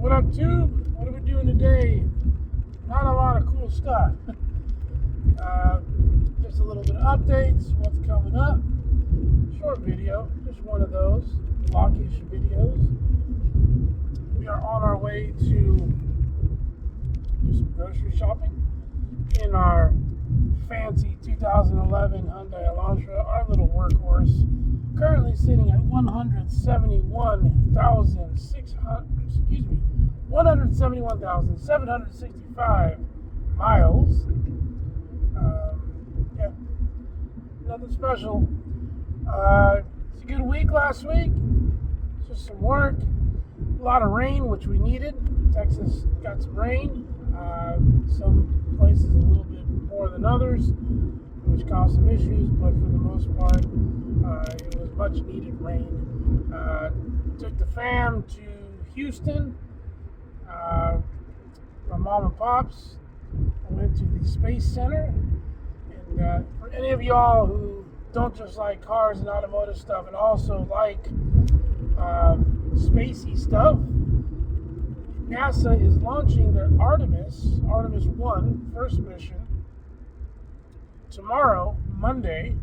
What up, Tube? What are we doing today? Not a lot of cool stuff. Just a little bit of updates, what's coming up. Short video, just one of those vlog-ish videos. We are on our way to do some grocery shopping in our fancy 2011 Hyundai Elantra, our little workhorse, currently sitting at 171,765 miles. Yeah, nothing special. It's a good week last week. Just some work, a lot of rain, which we needed. Texas got some rain. Some places a little bit more than others, which caused some issues, but for the most part, it was much needed rain. Took the fam to Houston. My mom and pops went to the Space Center. And for any of y'all who don't just like cars and automotive stuff and also like spacey stuff, NASA is launching their Artemis 1 first mission tomorrow, Monday,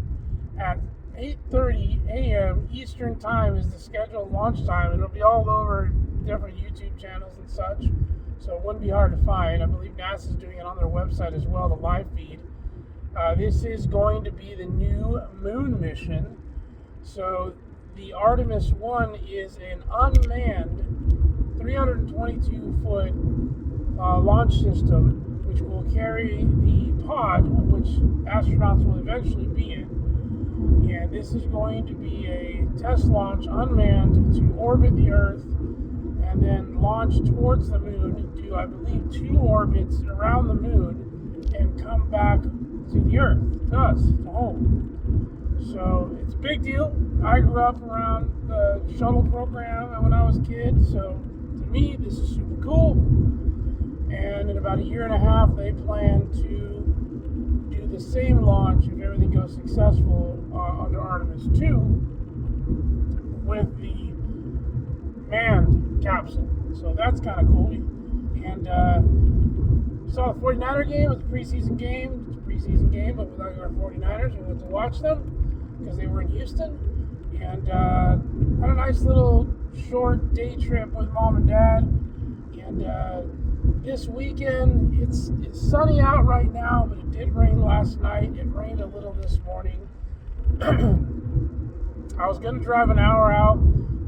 at 8:30 a.m. Eastern Time is the scheduled launch time. It'll be all over different YouTube channels and such, so it wouldn't be hard to find. I believe NASA's doing it on their website as well, the live feed. This is going to be the new moon mission. So the Artemis 1 is an unmanned 322-foot launch system, which will carry the pod, which astronauts will eventually be in. And this is going to be a test launch, unmanned, to orbit the Earth and then launch towards the moon, do, I believe, 2 orbits around the moon, and come back to the Earth, to us, to home. So it's a big deal. I grew up around the shuttle program when I was a kid, so to me, this is super cool. And in about a year and a half, they plan to do the same launch, if everything goes successful, under Artemis 2 with the manned capsule. So that's kind of cool. And saw the 49er game. It was a preseason game. It's a preseason game, but without our 49ers, we went to watch them because they were in Houston. And had a nice little short day trip with mom and dad. And this weekend, it's sunny out right now, but it did rain last night. It rained a little this morning. I was going to drive an hour out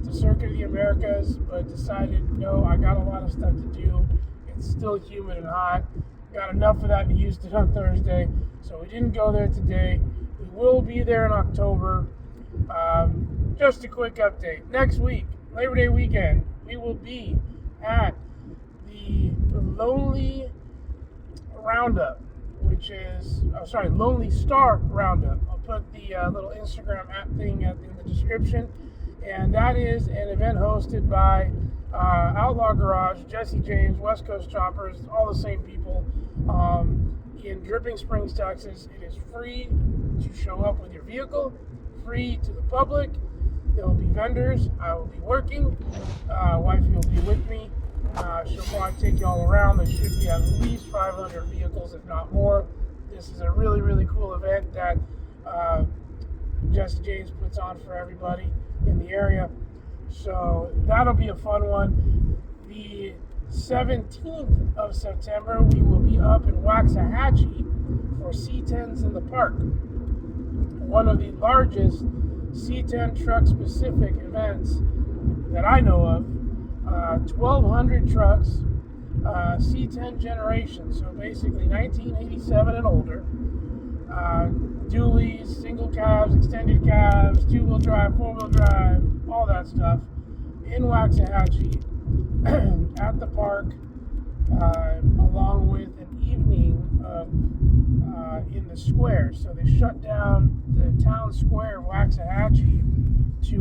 to Circuit of the Americas, but decided, no, I got a lot of stuff to do. It's still humid and hot. Got enough of that in Houston on Thursday, so we didn't go there today. We will be there in October. Just a quick update. Next week, Labor Day weekend, we will be at the Lonely Roundup, which is, Lonely Star Roundup. I'll put the little Instagram app thing in the description. And that is an event hosted by Outlaw Garage, Jesse James, West Coast Choppers, all the same people, in Dripping Springs, Texas. It is free to show up with your vehicle, free to the public. There will be vendors. I will be working. Wifey will be with me. She'll probably take you all around. There should be at least 500 vehicles, if not more. This is a really, really cool event that Jesse James puts on for everybody in the area. So that'll be a fun one. The 17th of September, we will be up in Waxahachie for C10s in the Park, one of the largest C10 truck specific events that I know of. 1,200 trucks, C10 generation, so basically 1987 and older. Dualies, single cabs, extended cabs, 2-wheel drive, 4-wheel drive, all that stuff in Waxahachie at the park, along with an evening in the square. So they shut down the town square of Waxahachie to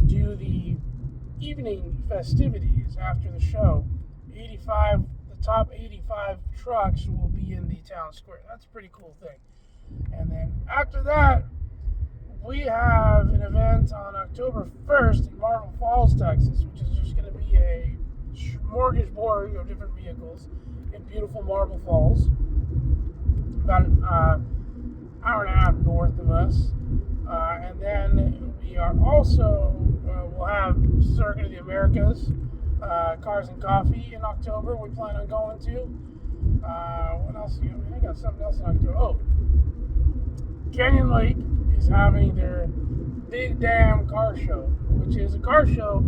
do the evening festivities after the show. The top 85 trucks will be in the town square. That's a pretty cool thing. And then after that, we have an event on October 1st in Marble Falls, Texas, which is just going to be a smorgasbord of different vehicles in beautiful Marble Falls, about an hour and a half north of us. And then we are also, we'll have Circuit of the Americas, Cars and Coffee in October. We plan on going to. What else? I got something else in October. Oh, Canyon Lake is having their Big Dam Car Show, which is a car show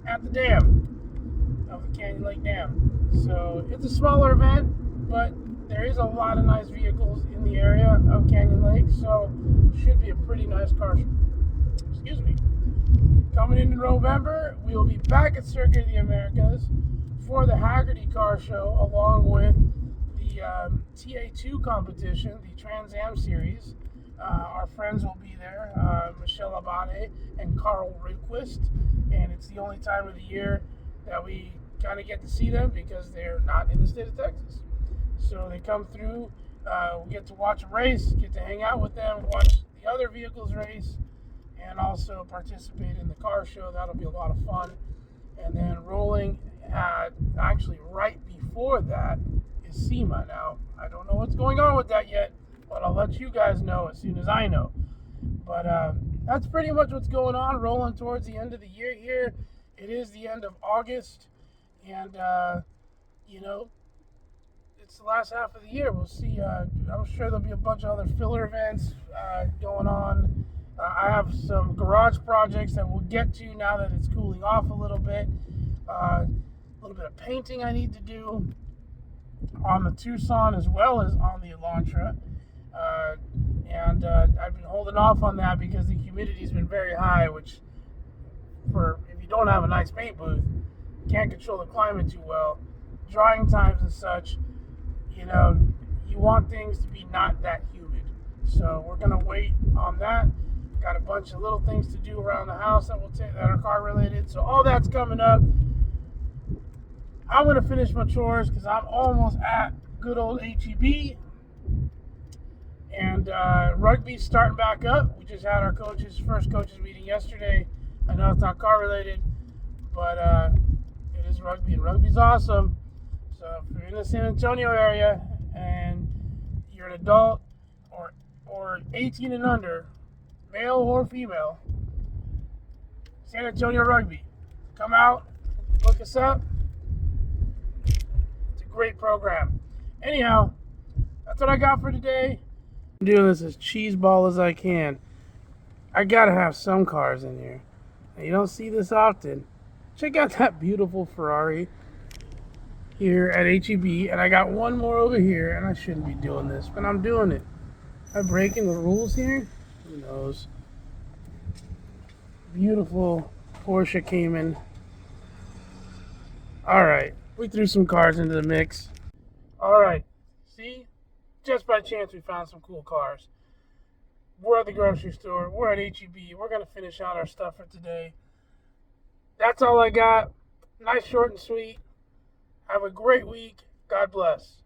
at the dam of the Canyon Lake Dam. So it's a smaller event, but there is a lot of nice vehicles in the area of Canyon Lake, so it should be a pretty nice car show. Excuse me. Coming into November, we will be back at Circuit of the Americas for the Hagerty Car Show, along with the TA2 competition, the Trans Am Series. Our friends will be there, Michelle Abate and Carl Rydquist, and it's the only time of the year that we kind of get to see them because they're not in the state of Texas. So they come through, we get to watch a race, get to hang out with them, watch the other vehicles race, and also participate in the car show. That'll be a lot of fun. And then rolling actually right before that is SEMA. Now, I don't know what's going on with that yet, but I'll let you guys know as soon as I know. But that's pretty much what's going on, rolling towards the end of the year here. It is the end of August, and, it's the last half of the year. We'll see. I'm sure there'll be a bunch of other filler events going on. I have some garage projects that we'll get to now that it's cooling off a little bit. A little bit of painting I need to do on the Tucson as well as on the Elantra. And I've been holding off on that because the humidity's been very high, which if you don't have a nice paint booth, you can't control the climate too well. Drying times and such, you want things to be not that humid. So we're going to wait on that. Got a bunch of little things to do around the house that are car related. So all that's coming up. I'm going to finish my chores because I'm almost at good old HEB. And rugby's starting back up. We just had our first coaches meeting yesterday. I know it's not car related, but it is rugby, and rugby's awesome. So if you're in the San Antonio area and you're an adult or 18 and under, male or female, San Antonio Rugby, come out, look us up. It's a great program. Anyhow, that's what I got for today. I'm doing this as cheeseball as I can. I gotta have some cars in here. Now, you don't see this often. Check out that beautiful Ferrari here at HEB, and I got one more over here, and I shouldn't be doing this, but I'm doing it. Am I breaking the rules here? Who knows? Beautiful Porsche Cayman. Alright, we threw some cars into the mix. Alright, see? Just by chance we found some cool cars. We're at the grocery store. We're at HEB. We're going to finish out our stuff for today. That's all I got. Nice, short, and sweet. Have a great week. God bless.